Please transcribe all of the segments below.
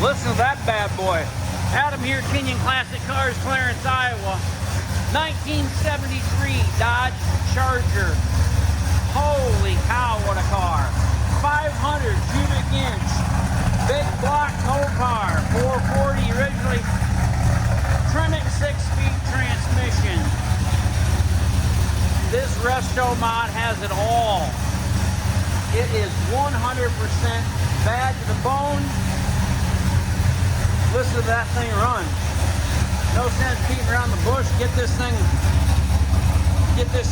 Listen to that bad boy. Adam here, Kinion Classic Cars, Clarence, Iowa. 1973 Dodge Charger. Holy cow, what a car. 500 cubic inch. Big block Mopar. 440 originally. Tremec 6-speed transmission. This resto mod has it all. It is 100% bad to the bone. Listen to that thing run. No sense beating around the bush. Get this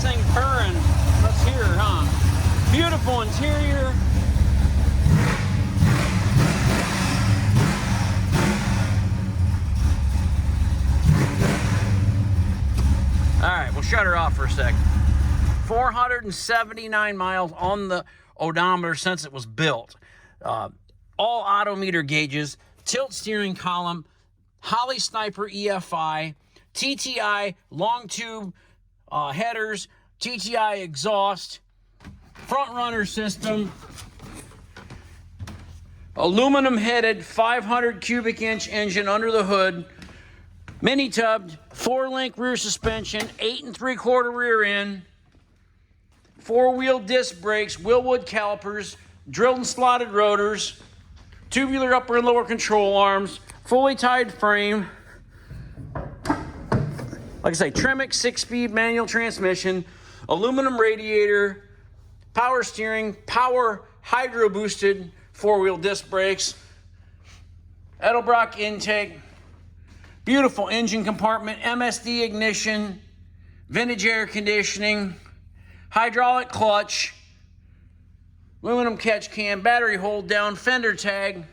thing purring. Let's hear it, huh? Beautiful interior. All right, we'll shut her off for a sec. 479 miles on the odometer since it was built. All odometer gauges. Tilt steering column, Holley Sniper EFI, TTI long tube headers, TTI exhaust, front runner system, aluminum headed 500 cubic inch engine under the hood, mini tubbed, 4-link rear suspension, 8 3/4 rear end, 4-wheel disc brakes, Willwood calipers, drilled and slotted rotors, tubular upper and lower control arms, fully tied frame. Like I say, Tremec 6-speed manual transmission, aluminum radiator, power steering, power hydro boosted 4-wheel disc brakes, Edelbrock intake, beautiful engine compartment, MSD ignition, vintage air conditioning, hydraulic clutch, aluminum catch can, battery hold down, fender tag.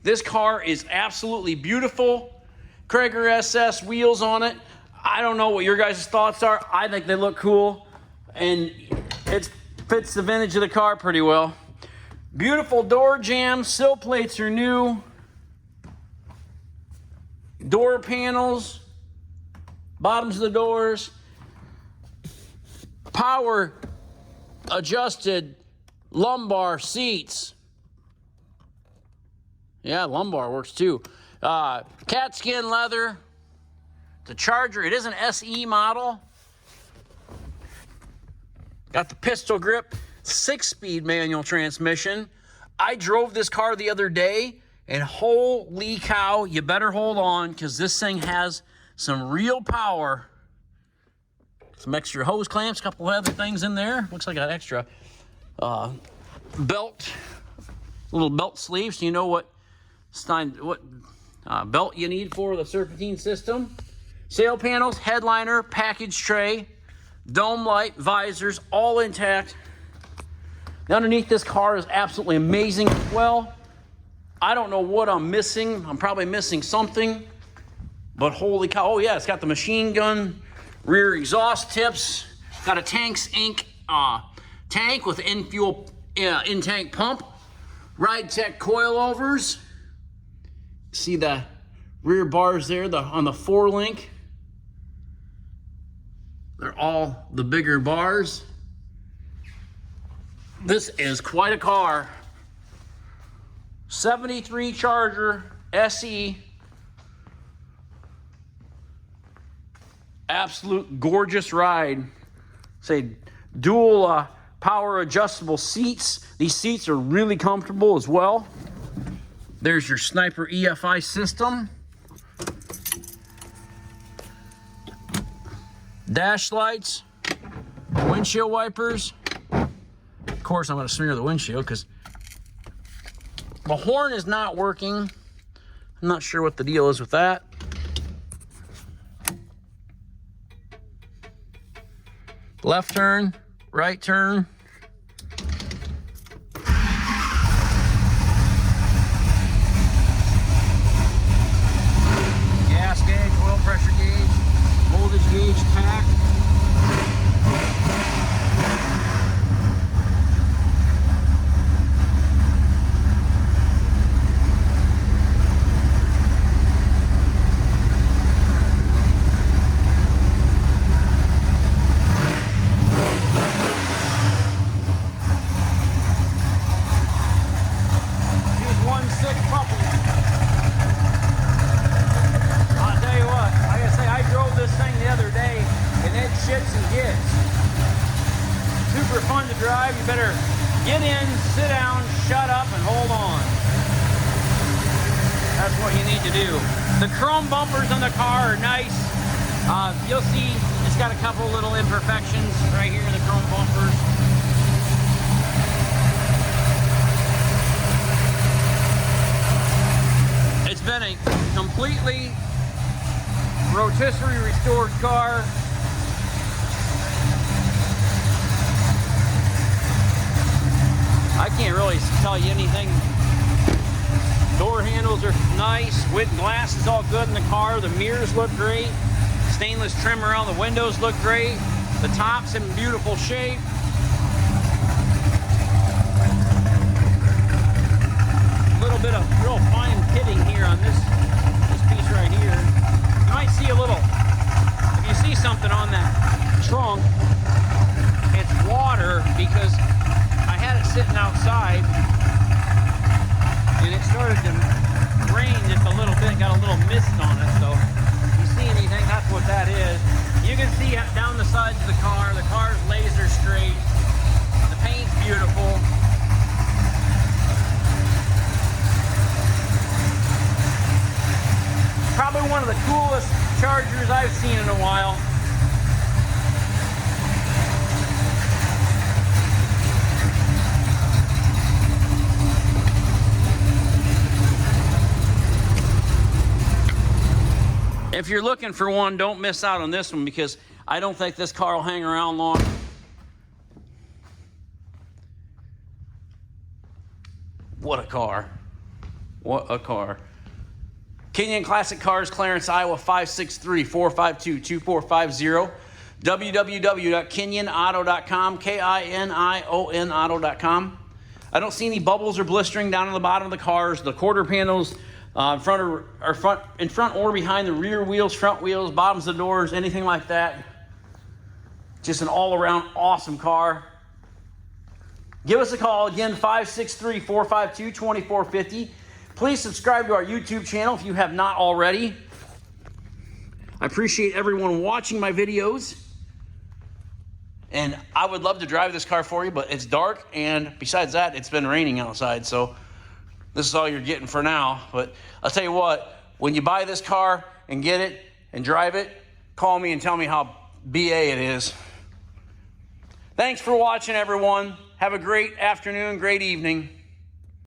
This car is absolutely beautiful. Krager SS wheels on it. I don't know what your guys' thoughts are. I think they look cool, and it fits the vintage of the car pretty well. Beautiful door jambs. Sill plates are new. Door panels. Bottoms of the doors. Power adjusted lumbar seats. Yeah, lumbar works too. Cat skin leather. The Charger, it is an SE model. Got the pistol grip, 6-speed manual transmission. I drove this car the other day, and holy cow, you better hold on, because this thing has some real power. Some extra hose clamps, a couple other things in there. Looks like an extra belt, little belt sleeve, so you know what belt you need for the serpentine system. Sail panels, headliner, package tray, dome light, visors, all intact. Underneath this car is absolutely amazing as well. I don't know what I'm missing. I'm probably missing something, but holy cow. Oh yeah, it's got the machine gun rear exhaust tips. Got a Tanks Inc. Tank with in-fuel in-tank pump. Ride Tech coilovers. See the rear bars there on the 4-link. They're all the bigger bars. This is quite a car. 73 Charger SE. Absolute gorgeous ride. Say dual power adjustable seats. These seats are really comfortable as well. There's your Sniper EFI system. Dash lights, windshield wipers. Of course, I'm going to smear the windshield because the horn is not working. I'm not sure what the deal is with that. Left turn, right turn. Gas gauge, oil pressure gauge, voltage gauge pack. Get in, sit down, shut up, and hold on. That's what you need to do. The chrome bumpers on the car are nice. You'll see it's got a couple little imperfections right here in the chrome bumpers. It's been a completely rotisserie restored car. I can't really tell you anything. Door handles are nice. Glass is all good in the car. The mirrors look great. Stainless trim around the windows look great. The top's in beautiful shape. A little bit of real fine pitting here on this piece right here. You might see a little, if you see something on that trunk, it's water because I had it sitting outside and it started to rain just a little bit, got a little mist on it. So if you see anything, that's what that is. You can see down the sides of the car's laser straight. The paint's beautiful. Probably one of the coolest Chargers I've seen in a while. If you're looking for one, don't miss out on this one because I don't think this car will hang around long. What a car. What a car. Kinion Classic Cars, Clarence, Iowa, 563-452-2450. www.kinionauto.com, K-I-N-I-O-N auto.com. I don't see any bubbles or blistering down on the bottom of the cars. The quarter panels in front or behind the rear wheels, front wheels, bottoms of the doors, anything like that. Just an all-around awesome car. Give us a call, again, 563-452-2450. Please subscribe to our YouTube channel if you have not already. I appreciate everyone watching my videos. And I would love to drive this car for you, but it's dark, and besides that, it's been raining outside, so this is all you're getting for now. But I'll tell you what, when you buy this car and get it and drive it, call me and tell me how BA it is. Thanks for watching, everyone. Have a great afternoon, great evening.